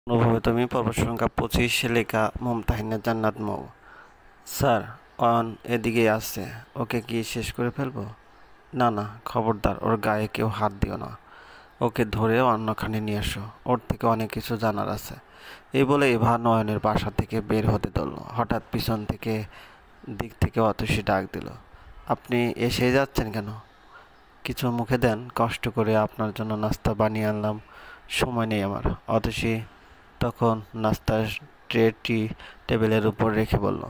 অনুভবে তুমি পর্ব সংখ্যা 25 লেখা মুমতাহিনা জান্নাত মৌ। স্যার, অয়ন এদিকেই আসছে, ওকে কি শেষ করে ফেলবো? না না, খবরদার ওর গায়ে কেউ হাত দিও না। ওকে ধরে অন্যখানে নিয়ে এসো, ওর থেকে অনেক কিছু জানার আছে। এই বলে ইভান অয়নের বাসা থেকে বের হতে ধরল। হঠাৎ পিছন থেকে দিক থেকে অতসী ডাক দিল, আপনি এসে যাচ্ছেন কেন? কিছু মুখে দেন, কষ্ট করে আপনার জন্য নাস্তা বানিয়ে আনলাম, সময় নেই আমার। অতসী তখন নাস্তার ট্রেটি টেবিলের উপর রেখে বলল,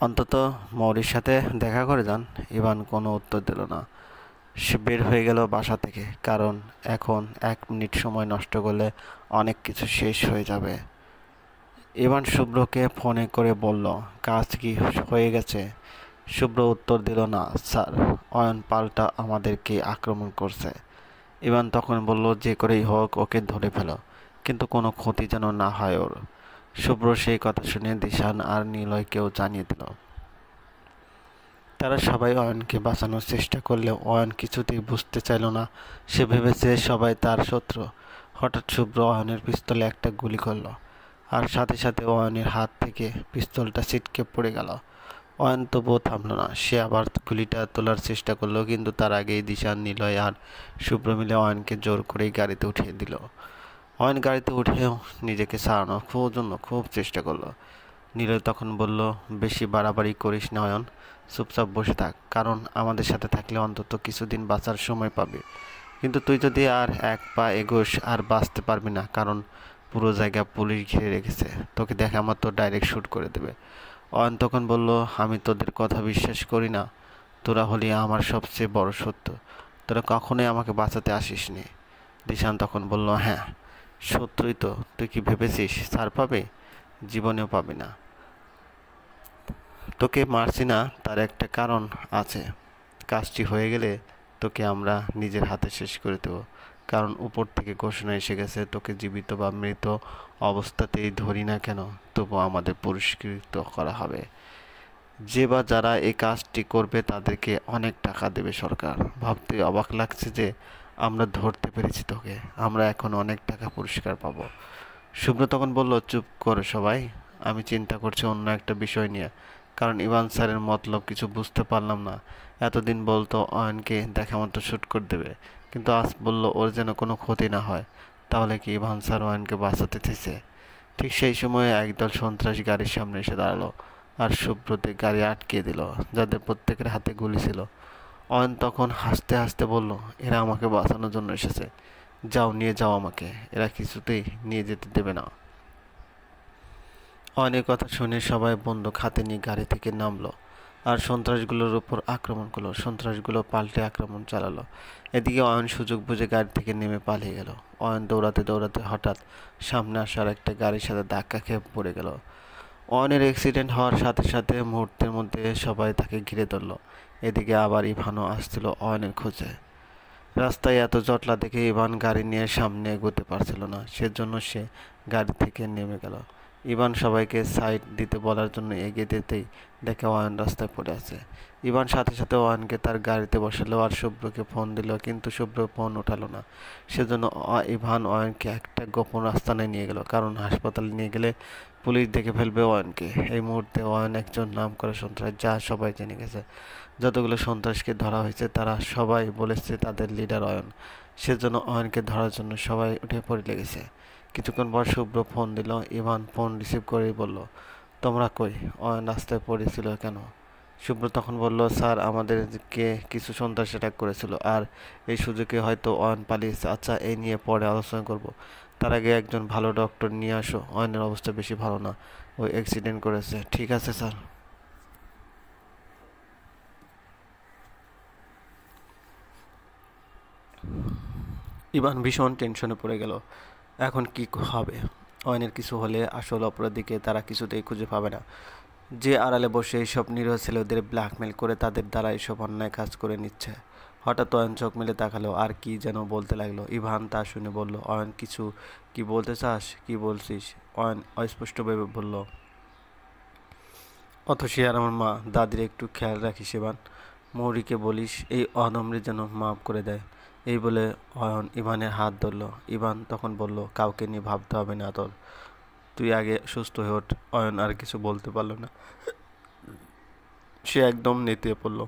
অন্তত মৌরির সাথে দেখা করে যান। ইভান কোনো উত্তর দিল না। সে বের হয়ে গেল বাসা থেকে, কারণ এখন 1 মিনিট সময় নষ্ট করলে অনেক কিছু শেষ হয়ে যাবে। ইভান শুভ্রকে ফোনে করে বলল, কাজ কি হয়ে গেছে? শুভ্র উত্তর দিল না। স্যার, অয়ন পাল্টা আমাদেরকে আক্রমণ করছে। ইভান তখন বলল, যে করেই হোক ওকে ধরে ফেলো, কিন্তু কোনো ক্ষতি যেন না হয় ওর। শুভ্র সেই কথা শুনে দিশান আর নিলয়কেও জানিয়ে দিল। তারা সবাই অয়নকে বাঁচানোর চেষ্টা করলেও অয়ন কিছুতেই বুঝতে চাইল না। সে ভেবেছে সবাই তার শত্রু। হঠাৎ শুভ্র অয়নের পিস্তলে একটা গুলি করল, আর সাথে সাথে অয়নের হাত থেকে পিস্তলটা ছিটকে পড়ে গেল। অয়ন তবুও থামল না। সে আবার গুলিটা তোলার চেষ্টা করলো, কিন্তু তার আগেই দিশান, নিলয় আর শুভ্র মিলে অয়নকে জোর করেই গাড়িতে উঠিয়ে দিল। অয়ন গাড়িতে উঠেও নিজেকে ছাড়ানোর জন্য খুব চেষ্টা করলো। নিলয় তখন বলল, বেশি বাড়াবাড়ি করিস না অয়ন, চুপচাপ বসে থাক, কারণ আমাদের সাথে থাকলে অন্তত কিছুদিন বাঁচার সময় পাবি। কিন্তু তুই যদি আর এক পা এগোস আর বাঁচতে পারবি না, কারণ পুরো জায়গা পুলিশ ঘিরে রেখেছে, তোকে দেখা মাত্র ডাইরেক্ট শ্যুট করে দেবে। অয়ন তখন বলল, আমি তোদের কথা বিশ্বাস করি না। তোরা হলি আমার সবচেয়ে বড় শত্রু, তোরা কখনোই আমাকে বাঁচাতে আসিসনি। দিশান তখন বলল, হ্যাঁ, শত্রুই তো। তুই কি ভেবেছিস ছাড় পাবে? জীবনেও পাবি না। তোকে মারছি না, তার একটা কারণ আছে। কাজটি হয়ে গেলে তোকে আমরা নিজের হাতে শেষ করে দেব, কারণ উপর থেকে ঘোষণা এসে গেছে, তোকে জীবিত বা মৃত অবস্থাতেই ধরি না কেন, তবু আমাদের পুরস্কৃত করা হবে। যে বা যারা এই কাজটি করবে তাদেরকে অনেক টাকা দেবে সরকার। ভাবতে অবাক লাগছে যে আমরা ধরতে পেরেছি তোকে, আমরা এখন অনেক টাকা পুরস্কার পাবো। শুভ্র তখন বলল, চুপ করো সবাই, আমি চিন্তা করছি অন্য একটা বিষয় নিয়ে। কারণ ইভান স্যারের মতলব কিছু বুঝতে পারলাম না। এতদিন বলতো অয়নকে দেখা মতো শ্যুট করে দেবে, কিন্তু আজ বলল ওর যেন কোনো ক্ষতি না হয়। তাহলে কি ইভান স্যার অয়নকে বাঁচাতে চেয়েছে? ঠিক সেই সময়ে একদল সন্ত্রাসী গাড়ির সামনে এসে দাঁড়ালো, আর শুভ্রতে গাড়ি আটকে দিল, যাদের প্রত্যেকের হাতে গুলি ছিল। অয়ন তখন হাসতে হাসতে বলল, এরা আমাকে বাঁচানোর জন্য এসেছে, যাও নিয়ে যাও আমাকে, এরা কিছুতেই নিয়ে যেতে দেবে না। অয়নের কথা শুনে সবাই বন্দুক হাতে নিয়ে গাড়ি থেকে নামলো আর সন্ত্রাসগুলোর উপর আক্রমণ করলো। সন্ত্রাসগুলো পাল্টে আক্রমণ চালালো। এদিকে অয়ন সুযোগ বুঝে গাড়ি থেকে নেমে পালিয়ে গেল। অয়ন দৌড়াতে দৌড়াতে হঠাৎ সামনে আসার একটা গাড়ির সাথে ধাক্কা খেয়ে পড়ে গেল। অয়নের অ্যাক্সিডেন্ট হওয়ার সাথে সাথে মুহূর্তের মধ্যে সবাই তাকে ঘিরে ধরল। এদিকে আবার ইভানও আসছিল অয়নের খোঁজে। রাস্তায় এত জটলা দেখে ইভান গাড়ি নিয়ে সামনে এগোতে পারছিল না, সেজন্য সে গাড়ি থেকে নেমে গেল। ইভান সবাইকে সাইড দিতে বলার জন্য এগিয়ে যেতেই দেখে অয়ন রাস্তায় পড়ে আছে। ইভান সাথে সাথে অয়নকে তার গাড়িতে বসালো আর শুভ্রকে ফোন দিল, কিন্তু শুভ্র ফোন ওঠালো না। সেজন্য ইভান অয়নকে একটা গোপন রাস্তায় নিয়ে গেল, কারণ হাসপাতালে নিয়ে গেলে পুলিশ দেখে ফেলবে অয়নকে। এই মুহূর্তে অয়ন একজন নামকরা সন্ত্রাস, যা সবাই জেনে গেছে। যতগুলো সন্ত্রাসকে ধরা হয়েছে তারা সবাই বলেছে তাদের লিডার অয়ন। সেজন্য অয়নকে ধরার জন্য সবাই উঠে পড়ে লেগেছে। কিছুক্ষণ পর শুভ্র ফোন দিল। ইভান ফোন রিসিভ করেই বলল, তোমরা কই? অয়ন রাস্তায় পড়েছিল কেন? শুভ্র তখন বলল, স্যার, আমাদেরকে কিছু সন্ত্রাস অ্যাটাক করেছিল, আর এই সুযোগে হয়তো অয়ন পালিয়েছে। আচ্ছা, এই নিয়ে পরে আলোচনা করব। তার আগে একজন ভালো ডক্টর নিয়ে আসো, অয়নের অবস্থা বেশি ভালো না, ওই অ্যাক্সিডেন্ট করেছে। ঠিক আছে স্যার। ইভান ভীষণ টেনশনে পড়ে গেল। এখন কি হবে? অয়নের কিছু হলে আসল অপরাধীকে তারা কিছুতেই খুঁজে পাবে না। যে আড়ালে বসে এইসব নিরীহ ছেলেদের ব্ল্যাকমেল করে তাদের দ্বারা এসব অন্যায় কাজ করে নিচ্ছে। হঠাৎ অয়ন চোখ মেলে তাকালো আর কি যেন বলতে লাগলো। ইভান তা শুনে বলল, অয়ন, কিছু কি বলতে চাস? কি বলছিস? অয়ন অস্পষ্টভাবে বলল, অথসি আর আমার মা দাদির একটু খেয়াল রাখিস ইভান। মৌরিকে বলিস এই অদমরে যেন মাফ করে দেয়। এই বলে অয়ন ইভানের হাত ধরল। ইভান তখন বলল, কাউকে নিয়ে ভাবতে হবে না তোর, তুই আগে সুস্থ হয়ে ওঠ। অয়ন আর কিছু বলতে পারল না, সে একদম নেতিয়ে পড়ল।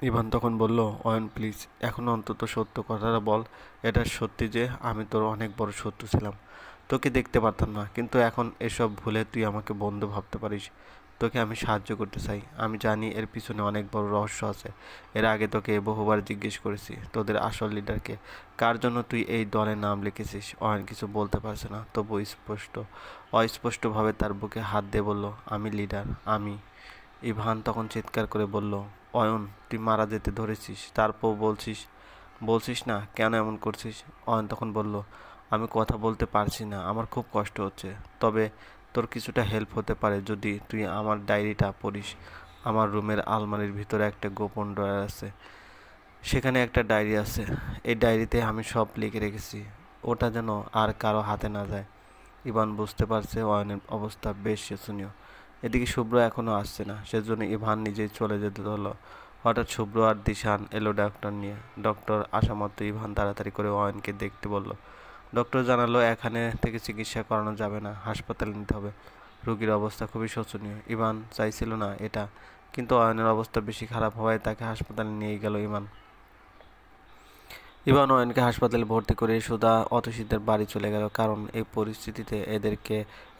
ইভান তখন বলল, অয়ন প্লিজ, এখন অন্তত সত্য কথাটা বল। এটা সত্যি যে আমি তোর অনেক বড় শত্রু ছিলাম, তোকে দেখতে পারতাম না, কিন্তু এখন এসব ভুলে তুই আমাকে বন্ধু ভাবতে পারিস। তোকে আমি সাহায্য করতে চাই। আমি জানি এর পিছনে অনেক বড় রহস্য আছে। এর আগে তোকে বহুবার জিজ্ঞেস করেছি তোদের আসল লিডারকে, কার জন্য তুই এই দলে নাম লিখেছিস। অয়ন কিছু বলতে পারছে না, তবু অস্পষ্টভাবে তার বুকে হাত দিয়ে বলল, আমি লিডার, আমি। ইভান তখন চিৎকার করে বলল, অয়ন তুই মারা যেতে ধরেছিস, তারপর বলছিস না, কেন এমন করছিস? অয়ন তখন বলল, আমি কথা বলতে পারছি না, আমার খুব কষ্ট হচ্ছে, তবে তোর কিছুটা হেল্প হতে পারে যদি তুই আমার ডায়েরিটা পড়িস। আমার রুমের আলমারির ভিতরে একটা গোপন ড্রয়ার আছে, সেখানে একটা ডায়েরি আছে। এই ডায়েরিতে আমি সব লিখে রেখেছি, ওটা যেন আর কারো হাতে না যায়। ইভান বুঝতে পারছে অয়নের অবস্থা বেশ শোচনীয়। এদিকে শুভ্র এখনও আসছে না, সেজন্য ইভান নিজেই চলে যেতে হলো। হঠাৎ শুভ্র আর দিশান এলো ডক্টর নিয়ে। ডক্টর আসা মাত্র ইভান তাড়াতাড়ি করে অয়নকে দেখতে বলল। ডক্টর জানালো, এখানে থেকে চিকিৎসা করানো যাবে না, হাসপাতালে নিতে হবে, রোগীর অবস্থা খুবই শোচনীয়। ইভান চাইছিল না এটা, কিন্তু অয়নের অবস্থা বেশি খারাপ হওয়ায় তাকে হাসপাতালে নিয়ে গেল ইভান। ইভান অয়নকে হাসপাতালে ভর্তি করে সুধা অতসীদের বাড়ি চলে গেল, কারণ এই পরিস্থিতিতে এদেরকে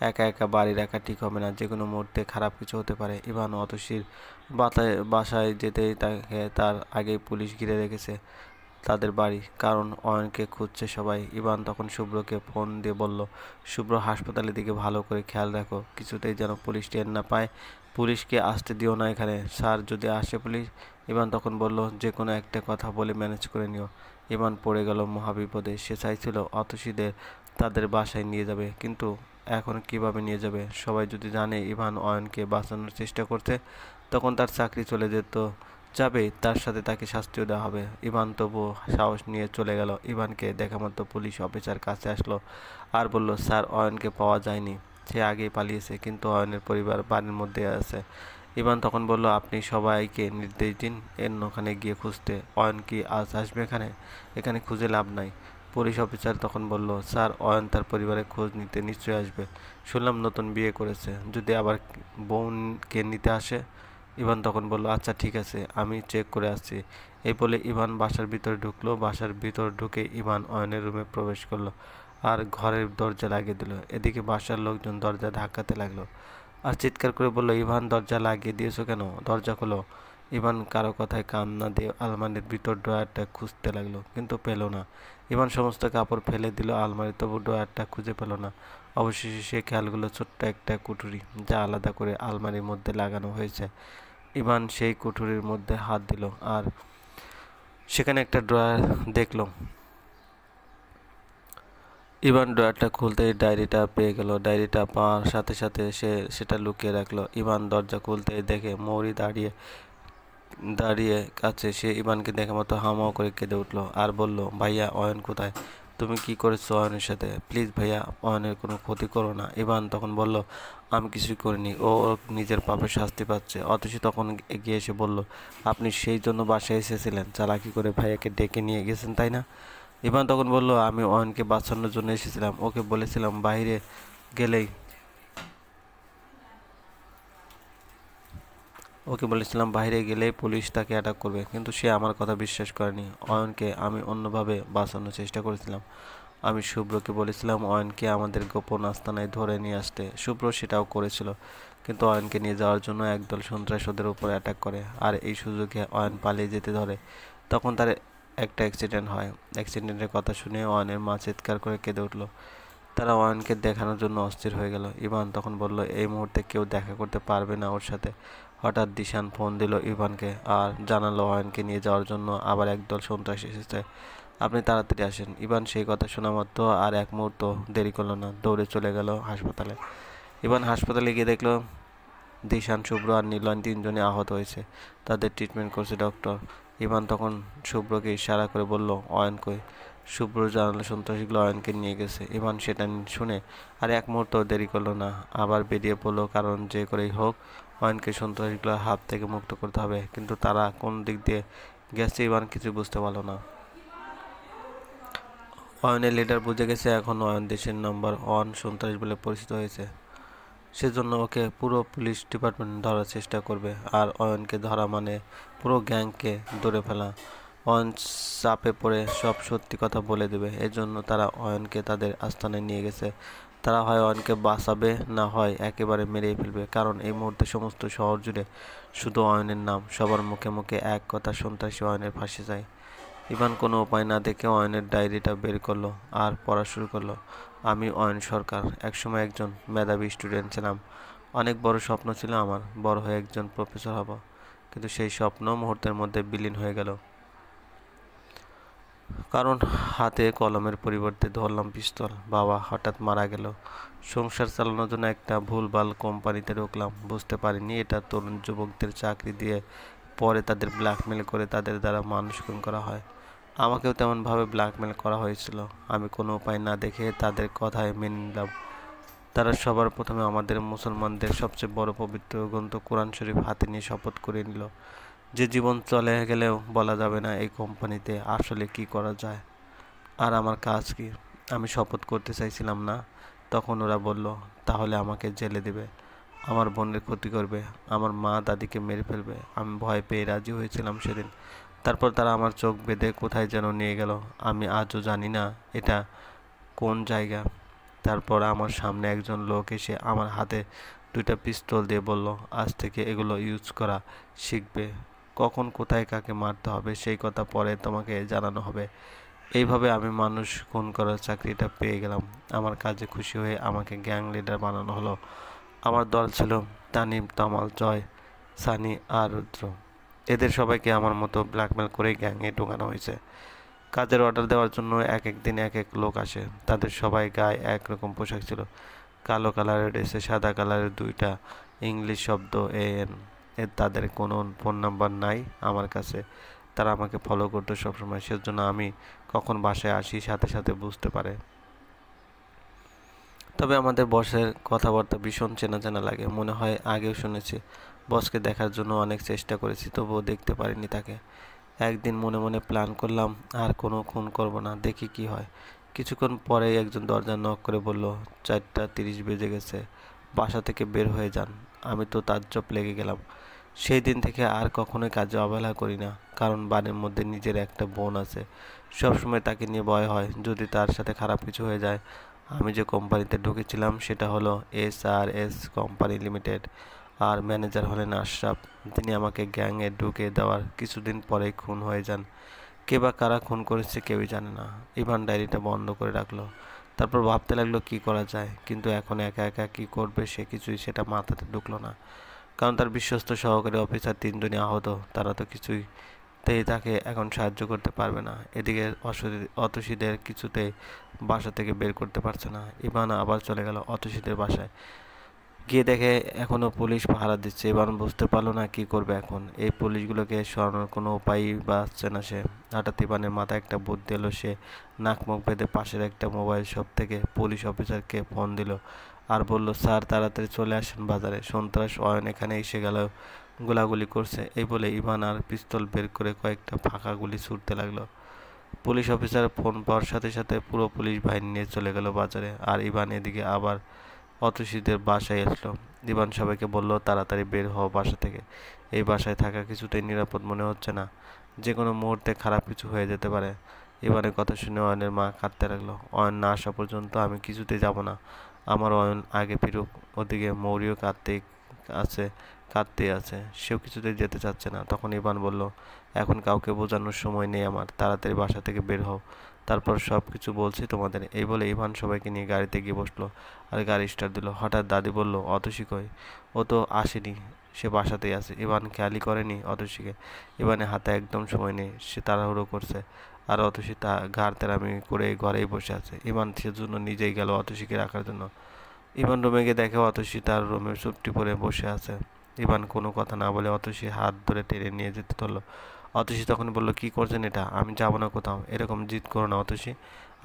একা একা বাড়ি রাখা ঠিক হবে না, যে কোনো মুহূর্তে খারাপ কিছু হতে পারে। ইভান অতসীর বাসায় যেতেই তাকে তার আগেই পুলিশ ঘিরে রেখেছে তাদের বাড়ি, কারণ অয়নকে খুঁজছে সবাই। ইভান তখন শুভ্রকে ফোন দিয়ে বলল, শুভ্র, হাসপাতালের দিকে ভালো করে খেয়াল রাখো, কিছুতেই যেন পুলিশ টের না পায়, পুলিশকে আসতে দিও না এখানে। স্যার, যদি আসে পুলিশ? ইভান তখন বলল, যে কোনো একটা কথা বলে ম্যানেজ করে নিও। ইভান পড়ে গেল মহাবিপদে। সে চাইছিল অতসীদের তাদের বাসায় নিয়ে যাবে, কিন্তু এখন কিভাবে নিয়ে যাবে? সবাই যদি জানে ইভান অয়নকে বাঁচানোর চেষ্টা করছে, তখন তার চাকরি চলে যেত যাবে, তার সাথে তাকে শাস্তিও দেওয়া হবে। ইভান তবুও সাহস নিয়ে চলে গেল। ইভানকে দেখা মাত্র পুলিশ অফিসার কাছে আসলো আর বলল, স্যার, অয়নকে পাওয়া যায়নি, সে আগেই পালিয়েছে, কিন্তু অয়নের পরিবার বাড়ির মধ্যে আছে। ইভান তখন বলল, আপনি সবাইকে নির্দেশ দিন ওখানে গিয়ে খুঁজতে। অয়ন কি আজ আসবে এখানে? এখানে খুঁজে লাভ নাই। পুলিশ অফিসার তখন বলল, স্যার, অয়ন তার পরিবারের খোঁজ নিতে নিশ্চয়ই আসবে, শুনলাম নতুন বিয়ে করেছে, যদি আবার বোনকে নিতে আসে। ইভান তখন বলল, আচ্ছা ঠিক আছে, আমি চেক করে আসছি। এই বলে ইভান বাসার ভিতরে ঢুকলো। বাসার ভিতর ঢুকে ইভান অয়নের রুমে প্রবেশ করলো আর ঘরের দরজা লাগিয়ে দিল। এদিকে বাসার লোকজন দরজা ধাক্কাতে লাগলো আর চিৎকার করে বলল, ইভান, দরজা লাগিয়ে দিয়েছো কেন? দরজা খোলো। ইভান কারো কথায় কান না দিয়ে আলমারির ভিতর ড্রয়ারটা খুঁজতে লাগলো, কিন্তু পেল না। ইভান সমস্ত কাপড় ফেলে দিল আলমারি, তবু ড্রয়ারটা খুঁজে পেল না। অবশেষে সে খেয়াল করলো ছোট্ট একটা কুঠুরি, যা আলাদা করে আলমারির মধ্যে লাগানো হয়েছে। ইভান সেই কুঠুরির মধ্যে হাত দিল আর সেখানে একটা ড্রয়ার দেখল। ইভান ড্রয়ারটা খুলতেই ডায়েরিটা পেয়ে গেল। ডায়েরিটা পাওয়ার সাথে সাথে সে সেটা লুকিয়ে রাখলো। ইভান দরজা খুলতেই দেখে মৌরি দাঁড়িয়ে দাঁড়িয়ে কাছে। সে ইভানকে দেখে মতো হামাও করে কেঁদে উঠলো আর বলল, ভাইয়া, অয়ন কোথায়? তুমি কি করেছো অয়নের সাথে? প্লিজ ভাইয়া, অয়নের কোনো ক্ষতি করো না। ইভান তখন বলল, আমি কিছুই করিনি, ও ওর নিজের পাপের শাস্তি পাচ্ছে। অথচ তখন এগিয়ে এসে বলল, আপনি সেই জন্য বাসায় এসেছিলেন, চালাকি করে ভাইয়াকে ডেকে নিয়ে গেছেন, তাই না? ইভান তখন বলল, আমি অয়নকে বাঁচানোর জন্য এসেছিলাম, ওকে বলেছিলাম বাইরে গেলেই পুলিশ তাকে অ্যাটাক করবে, কিন্তু সে আমার কথা বিশ্বাস করেনি। অয়নকে আমি অন্যভাবে বাঁচানোর চেষ্টা করেছিলাম। আমি শুভ্রকে বলেছিলাম অয়নকে আমাদের গোপন আস্তানায় ধরে নিয়ে আসতে। শুভ্র সেটাও করেছিল, কিন্তু অয়নকে নিয়ে যাওয়ার জন্য একদল সন্ত্রাসীদের উপর অ্যাটাক করে, আর এই সুযোগে অয়ন পালিয়ে যেতে ধরে। তখন তার একটা অ্যাক্সিডেন্ট হয়। অ্যাক্সিডেন্টের কথা শুনে অয়নের মা চিৎকার করে কেঁদে উঠল। তারা অয়নকে দেখানোর জন্য অস্থির হয়ে গেল। ইভান তখন বলল, এই মুহূর্তে কেউ দেখা করতে পারবে না ওর সাথে। হঠাৎ দিশান ফোন দিল ইভানকে আর জানালো অয়নকে নিয়ে যাওয়ার জন্য আবার একদল সন্ত্রাসী এসেছে, আপনি তাড়াতাড়ি আসেন। ইভান সেই কথা শোনা মাত্র আর এক মুহূর্ত দেরি করলো না, দৌড়ে চলে গেল হাসপাতালে। ইভান হাসপাতালে গিয়ে দেখলো দিশান, শুভ্র আর নীলন তিনজনে আহত হয়েছে। তাদের ট্রিটমেন্ট করছে ডক্টর। ইভান তখন শুভ্রকে ইশারা করে বলল, অয়ন কই? শুভ্র জানালো সন্ত্রাসীগুলো অয়নকে নিয়ে গেছে। ইভান সেটা শুনে আর এক মুহূর্ত দেরি করলো না, আবার বেরিয়ে পড়লো, কারণ যে করেই হোক অয়নকে সন্ত্রাসীগুলোর হাত থেকে মুক্ত করতে হবে। কিন্তু তারা কোন দিক দিয়ে গেছে ইভান কিছু বুঝতে পারলো না। অয়নের লিডার বুঝে গেছে এখন অয়ন দেশের নাম্বার 1 সন্ত্রাস বলে পরিচিত হয়েছে। সেজন্য ওকে পুরো পুলিশ ডিপার্টমেন্ট ধরার চেষ্টা করবে, আর অয়নকে ধরা মানে পুরো গ্যাংকে ধরে ফেলা। অয়ন চাপে পড়ে সব সত্যি কথা বলে দেবে। এজন্য তারা অয়নকে তাদের আস্তানায় নিয়ে গেছে। তারা হয় অয়নকে বাঁচাবে, না হয় একেবারে মেরেই ফেলবে। কারণ এই মুহূর্তে সমস্ত শহর জুড়ে শুধু অয়নের নাম, সবার মুখে মুখে এক কথা, সন্ত্রাসী অয়নের ফাঁসি চাই। ইভান কোনো উপায় না দেখে অয়নের ডায়েরিটা বের করলো আর পড়া শুরু করলো। আমি অয়ন সরকার, একসময় একজন মেধাবী স্টুডেন্ট ছিলাম। অনেক বড় স্বপ্ন ছিল আমার, বড় হয়ে একজন প্রফেসর হব। কিন্তু সেই স্বপ্ন মুহূর্তের মধ্যে বিলীন হয়ে গেল, কারণ হাতে কলমের পরিবর্তে ধরলাম পিস্তল। বাবা হঠাৎ মারা গেল। সংসার চালানোর জন্য একটা ভুলভাল কোম্পানিতে ঢুকলাম। বুঝতে পারিনি এটা তরুণ যুবকদের চাকরি দিয়ে পরে তাদের ব্ল্যাকমেল করে তাদের দ্বারা মানুষ খুন করা হয়। আমাকেও তেমনভাবে ব্ল্যাকমেল করা হয়েছিল। আমি কোনো উপায় না দেখে তাদের কথায় মেনে নিলাম। তারা সবার প্রথমে আমাদের মুসলমানদের সবচেয়ে বড় পবিত্র গ্রন্থ কোরআন শরীফ হাতে নিয়ে শপথ করে নিল যে জীবন চলে গেলেও বলা যাবে না এই কোম্পানিতে আসলে কি করা যায় আর আমার কাজ কি। আমি শপথ করতে চাইছিলাম না। তখন ওরা বলল, তাহলে আমাকে জেলে দেবে, আমার বোনের ক্ষতি করবে, আমার মা দাদিকে মেরে ফেলবে। আমি ভয় পেয়ে রাজি হয়েছিলাম সেদিন। তারপর তারা আমার চোখ বেঁধে কোথায় যেন নিয়ে গেল। আমি আজও জানি না এটা কোন জায়গা। তারপর আমার সামনে একজন লোক এসে আমার হাতে 2টা পিস্তল দিয়ে বলল, আজ থেকে এগুলো ইউজ করা শিখবে। কখন কোথায় কাকে মারতে হবে সেই কথা পরে তোমাকে জানানো হবে। এইভাবে আমি মানুষ খুন করার চাকরিটা পেয়ে গেলাম। আমার কাজে খুশি হয়ে আমাকে গ্যাং লিডার বানানো হলো। আমার দল ছিল তানিম, তমাল, জয়, সানি আর রুদ্র। এদের সবাইকে আমার মতো ব্ল্যাকমেল করেই গ্যাংয়ে ঢোকানো হয়েছে। কাজের অর্ডার দেওয়ার জন্য এক এক দিন এক এক লোক আসে। তাদের সবাই গায়ে একরকম পোশাক ছিল, কালো কালারের ড্রেসে সাদা কালারের 2টা ইংলিশ শব্দ এএন। তাদের কোনো ফোন নাম্বার নাই আমার কাছে। তারা আমাকে ফলো করতো সবসময়, সেজন্য আমি কখন বাসায় আসি সাথে সাথে বুঝতে পারে। তবে আমাদের বসের কথাবার্তা ভীষণ চেনা চেনা লাগে, মনে হয় আগেও শুনেছি। বসকে দেখার জন্য অনেক চেষ্টা করেছি, তবুও দেখতে পারিনি তাকে। একদিন মনে মনে প্ল্যান করলাম আর কোনো খুন করব না, দেখি কি হয়। কিছুক্ষণ পরেই একজন দরজা নক করে বলল, 4:30 বেজে গেছে, বাসা থেকে বের হয়ে যান। আমি তো তাজ্জব লেগে গেলাম। সেই দিন থেকে আর কখনোই কাজে অবহেলা করি না, কারণ বাড়ির মধ্যে নিজের একটা বোন আছে। সবসময় তাকে নিয়ে ভয় হয় যদি তার সাথে খারাপ কিছু হয়ে যায়। আমি যে কোম্পানিতে ঢুকেছিলাম সেটা হলো SRS কোম্পানি লিমিটেড, আর ম্যানেজার হলেন আশরাফ। তিনি আমাকে গ্যাংয়ে ঢুকে দেওয়ার কিছুদিন পরেই খুন হয়ে যান। কে বা কারা খুন করেছে কেউই জানে না। ইভান ডায়েরিটা বন্ধ করে রাখলো। তারপর ভাবতে লাগলো কি করা যায়, কিন্তু এখন একা একা কি করবে সে কিছুই সেটা মাথাতে ঢুকলো না। কারণ তার বিশ্বস্ত সহকারী অফিসার 3জনই আহত। তারা তো কিছুতেই তাকে এখন সাহায্য করতে পারবে না। এদিকে অতসীদের কিছুতেই বাসা থেকে বের করতে পারছে না। ইভান আবার চলে গেল অতসীদের বাসায়। গিয়ে দেখে এখনো পুলিশ পাহারা দিচ্ছে। এবার বুঝতে পারলো না কি করবে এখন। এই পুলিশগুলোকে সরানোর কোনো উপায়ই বা আসছে না সে। হঠাৎ ইভানের মাথায় একটা বুদ্ধি এলো। সে নাক মুখ বেঁধে পাশের একটা মোবাইল শপ থেকে পুলিশ অফিসারকে ফোন দিল আর বলল, স্যার তাড়াতাড়ি চলে আসেন বাজারে, সন্ত্রাস অয়ন এখানে এসে গেল, গোলাগুলি করছে। এই বলে ইভান আর পিস্তল বের করে কয়েকটা ফাঁকা গুলি ছুটতে লাগলো। পুলিশ অফিসার ফোন পাওয়ার সাথে সাথে পুরো পুলিশ বাহিনী নিয়ে চলে গেল বাজারে। আর ইভান এদিকে আবার অতসীদের বাসায় আসলো। ইভান সবাইকে বলল, তাড়াতাড়ি বের হও বাসা থেকে। এই বাসায় থাকা কিছুতেই নিরাপদ মনে হচ্ছে না, যে কোনো মুহূর্তে খারাপ কিছু হয়ে যেতে পারে। ইভানের কথা শুনে অয়নের মা কাঁদতে লাগলো। অয়ন না আসা পর্যন্ত আমি কিছুতেই যাব না, আমার অয়ন আগে ফিরুক। ওদিকে মৌরিও কাঁদতেই আছে, সেও কিছুতেই যেতে চাচ্ছে না। তখন ইভান বলল, এখন কাউকে বোঝানোর সময় নেই আমার, তাড়াতাড়ি বাসা থেকে বের হও, তারপর সব কিছু বলছি তোমাদের। এই বলে ইভান সবাইকে নিয়ে গাড়িতে গিয়ে বসলো আর গাড়ি স্টার্ট দিল। হঠাৎ দাদি বলল, অতসী কই? ও তো আসেনি, সে বাসাতেই আছে। ইভান খেয়ালই করেনি অতসীকে। ইভানের হাতে একদম সময় নেই, সে তাড়াহুড়ো করছে আর অতসী তা ঘাড় তেরামি করে ঘরেই বসে আছে। ইভান সেজন্য নিজেই গেল অতসীকে রাখার জন্য। ইভান রুমে গিয়ে দেখে অতসী তার রুমে চুপটি পরে বসে আছে। ইভান কোনো কথা না বলে অতসী হাত ধরে টেনে নিয়ে যেতে ধরলো। অতসী তখন বলল, কি করছেন এটা? আমি যাব না কোথাও, এরকম জিদ করো না অতসী,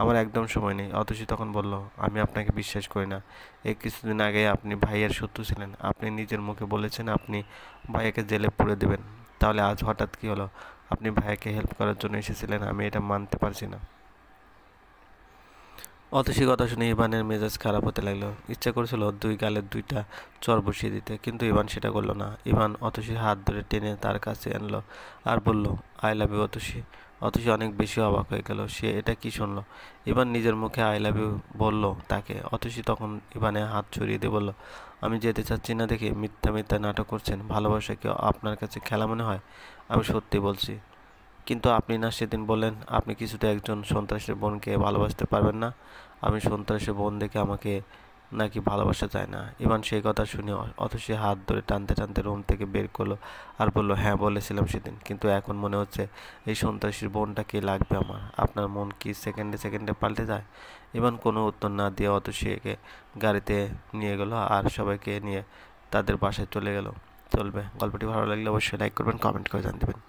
আমার একদম সময় নেই। অতসী তখন বলল, আমি আপনাকে বিশ্বাস করি না। এই কিছুদিন আগে আপনি ভাইয়ের শত্রু ছিলেন, আপনি নিজের মুখে বলেছেন আপনি ভাইয়াকে জেলে পুরে দেবেন, তাহলে আজ হঠাৎ কি হলো? আপনি ভাইয়াকে হেল্প করার জন্য এসেছিলেন, আমি এটা মানতে পারছি না। অতসী কথা শুনে ইভানের মেজাজ খারাপ হতে লাগলো। ইচ্ছা করেছিল দুই গালে দুইটা চড় বসিয়ে দিতে, কিন্তু ইভান সেটা করলো না। ইভান অতসীর হাত ধরে টেনে তার কাছে আনলো আর বলল, I love you Atasi. Atasi অনেক বেশি অবাক হয়ে গেল। সে এটা কি শুনলো? ইভান নিজের মুখে আই লাভ ইউ বললো তাকে। অতসী তখন ইভানের হাত ছড়িয়ে দিয়ে বলল, আমি যেতে চাচ্ছি না দেখে মিথ্যা মিথ্যা নাটক করছেন? ভালোবাসা কি আপনার কাছে খেলা মনে হয়? আমি সত্যি বলছি। কিন্তু আপনি না সেদিন বললেন আপনি কিছুতে একজন সন্ত্রাসের বোনকে ভালোবাসতে পারবেন না। আমি সন্ত্রাসের বোন দেখে আমাকে নাকি ভালোবাসা যায় না? ইভান সেই কথা শুনে অতসী হাত ধরে টানতে টানতে রুম থেকে বের করলো আর বলল, হ্যাঁ বলেছিলাম সেদিন, কিন্তু এখন মনে হচ্ছে এই সন্ত্রাসীর বোনটা কে লাগবে আমার? আপনার মন কি সেকেন্ডে সেকেন্ডে পাল্টে যায়? ইভান কোনো উত্তর না দিয়ে অতসীকে গাড়িতে নিয়ে গেল আর সবাইকে নিয়ে তাদের বাসায় চলে গেল। চলবে, গল্পটি ভালো লাগলে অবশ্যই লাইক করবেন, কমেন্ট করে জানিয়ে দেবেন।